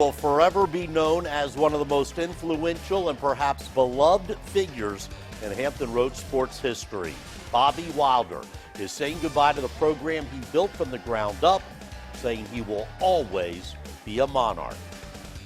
will forever be known as one of the most influential and perhaps beloved figures in Hampton Road sports history. Bobby Wilder is saying goodbye to the program he built from the ground up, saying he will always be a Monarch.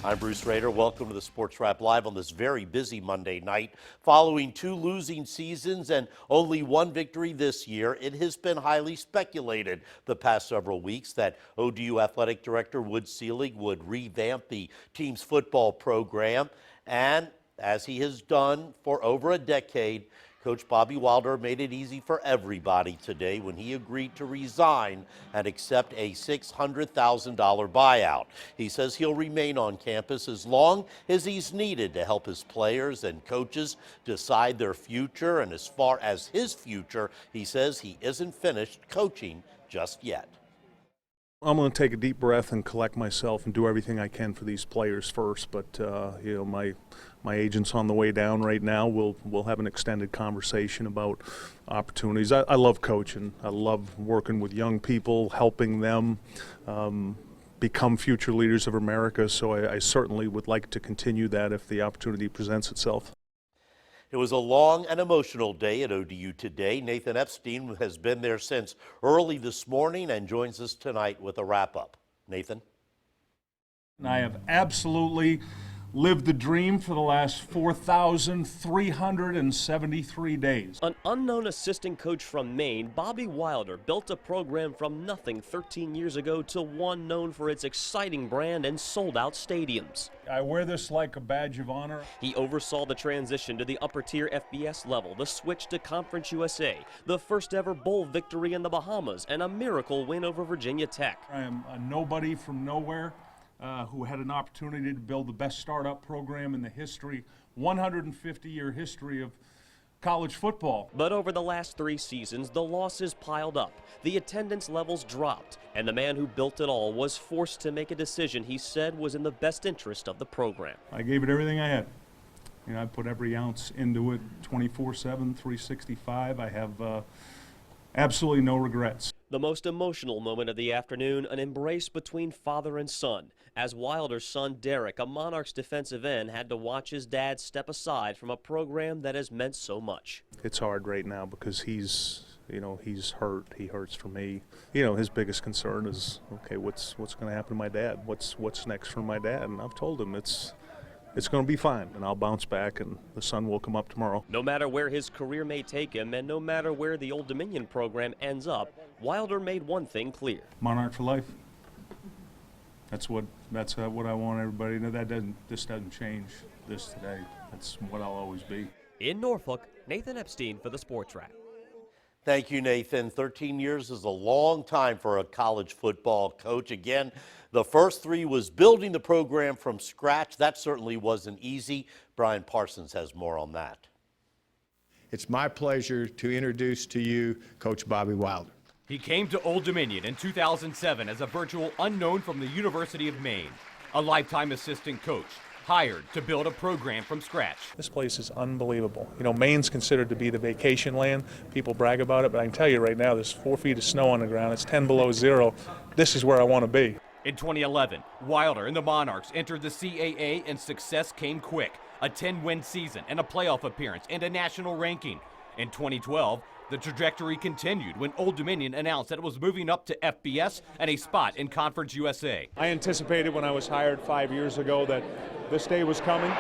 I'm Bruce Rader. Welcome to the Sports Wrap Live on this very busy Monday night. Following 2 losing seasons and only 1 victory this year, it has been highly speculated the past several weeks that ODU Athletic Director Wood Selig would revamp the team's football program. And as he has done for over a decade, Coach Bobby Wilder made it easy for everybody today when he agreed to resign and accept a $600,000 buyout. He says he'll remain on campus as long as he's needed to help his players and coaches decide their future. And as far as his future, he says he isn't finished coaching just yet. I'm going to take a deep breath and collect myself and do everything I can for these players first. But my agent's on the way down right now. We'll have an extended conversation about opportunities. I love coaching. I love working with young people, helping them become future leaders of America. So I certainly would like to continue that if the opportunity presents itself. It was a long and emotional day at ODU today. Nathan Epstein has been there since early this morning and joins us tonight with a wrap-up. Nathan? I have absolutely lived the dream for the last 4,373 days. An unknown assistant coach from Maine, Bobby Wilder built a program from nothing 13 years ago to one known for its exciting brand and sold-out stadiums. I wear this like a badge of honor. He oversaw the transition to the upper-tier FBS level, the switch to Conference USA, the first-ever bowl victory in the Bahamas, and a miracle win over Virginia Tech. I am a nobody from nowhere who had an opportunity to build the best startup program in the history, 150-year history of college football. But over the last 3 seasons, the losses piled up, the attendance levels dropped, and the man who built it all was forced to make a decision he said was in the best interest of the program. I gave it everything I had. I put every ounce into it, 24/7, 365. I have absolutely no regrets. The most emotional moment of the afternoon, an embrace between father and son, as Wilder's son Derek, a Monarchs defensive end, had to watch his dad step aside from a program that has meant so much. It's hard right now because he's hurt. He hurts for me. His biggest concern is, okay, what's going to happen to my dad? What's next for my dad? And I've told him it's going to be fine, and I'll bounce back, and the sun will come up tomorrow. No matter where his career may take him, and no matter where the Old Dominion program ends up, Wilder made one thing clear. Monarch for life. That's what I want everybody to know. This doesn't change this today. That's what I'll always be. In Norfolk, Nathan Epstein for the Sports Wrap. Thank you, Nathan. 13 years is a long time for a college football coach. Again, the first 3 was building the program from scratch. That certainly wasn't easy. Brian Parsons has more on that. It's my pleasure to introduce to you Coach Bobby Wilder. He came to Old Dominion in 2007 as a virtual unknown from the University of Maine, a lifetime assistant coach, hired to build a program from scratch. This place is unbelievable. Maine's considered to be the vacation land. People brag about it, but I can tell you right now, there's 4 feet of snow on the ground. It's 10 below zero. This is where I want to be. In 2011, Wilder and the Monarchs entered the CAA, and success came quick. A 10-win season and a playoff appearance and a national ranking. In 2012, the trajectory continued when Old Dominion announced that it was moving up to FBS and a spot in Conference USA. I anticipated when I was hired 5 years ago that this day was coming.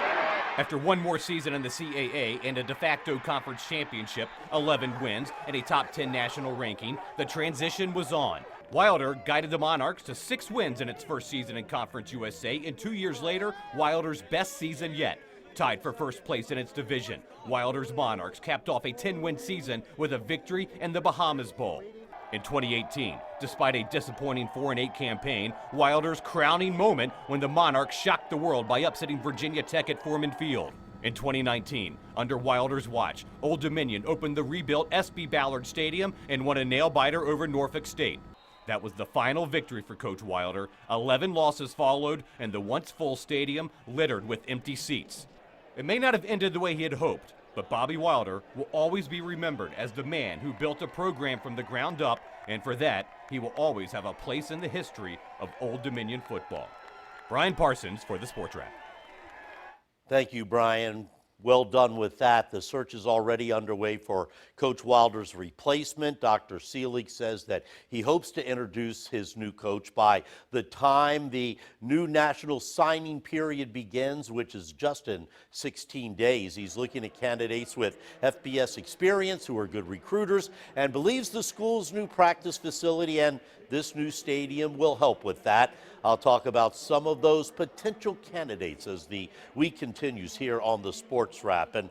After one more season in the CAA and a de facto conference championship, 11 wins, and a top 10 national ranking, the transition was on. Wilder guided the Monarchs to 6 wins in its first season in Conference USA, and 2 years later, Wilder's best season yet. Tied for first place in its division, Wilder's Monarchs capped off a 10-win season with a victory in the Bahamas Bowl. In 2018, despite a disappointing 4-8 campaign, Wilder's crowning moment when the Monarchs shocked the world by upsetting Virginia Tech at Foreman Field. In 2019, under Wilder's watch, Old Dominion opened the rebuilt S.B. Ballard Stadium and won a nail-biter over Norfolk State. That was the final victory for Coach Wilder. 11 losses followed, and the once-full stadium littered with empty seats. It may not have ended the way he had hoped, but Bobby Wilder will always be remembered as the man who built a program from the ground up, and for that, he will always have a place in the history of Old Dominion football. Brian Parsons for the Sports Wrap. Thank you, Brian. Well done with that. The search is already underway for Coach Wilder's replacement. Dr. Seelig says that he hopes to introduce his new coach by the time the new national signing period begins, which is just in 16 days. He's looking at candidates with FBS experience who are good recruiters and believes the school's new practice facility and this new stadium will help with that. I'll talk about some of those potential candidates as the week continues here on the Sports Wrap. And